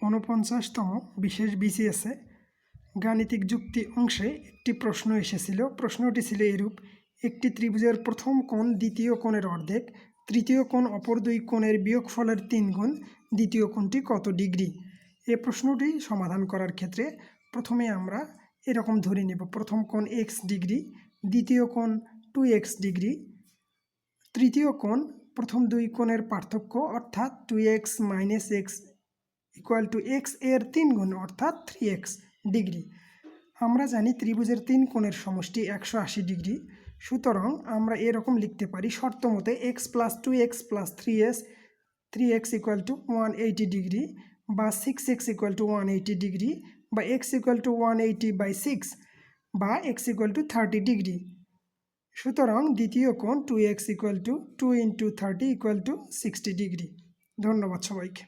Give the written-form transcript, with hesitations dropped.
49তম বিশেষ বিসিএসে গাণিতিক যুক্তি অংশে একটি প্রশ্ন এসেছিল। প্রশ্নটি ছিল এরূপ: একটি ত্রিভুজের প্রথম কোণ দ্বিতীয় কোণের অর্ধেক, তৃতীয় কোণ অপর দুই কোণের বিয়োগফলের 3 গুণ, দ্বিতীয় কোণটি কত ডিগ্রি? এই প্রশ্নটি সমাধান করার ক্ষেত্রে প্রথমে আমরা এরকম ধরে নেব: প্রথম কোণ x ডিগ্রি, দ্বিতীয় কোণ 2x ডিগ্রি, তৃতীয় কোণ প্রথম দুই কোণের পার্থক্য অর্থাৎ 2x - x = x এর 3 গুণ অর্থাৎ 3x ডিগ্রি। আমরা জানি ত্রিভুজের 3 কোণের সমষ্টি 180 ডিগ্রি। সুতরাং আমরা এরকম লিখতে পারি শর্ত মতে x + 2x + 3x = 180 ডিগ্রি, বা 6x = 180 ডিগ্রি, বা x = 180/6, বা x = 30 ডিগ্রি। সুতরাং দ্বিতীয় কোণ 2x = 2 × 30 = 60 ডিগ্রি। ধন্যবাদ সবাইকে।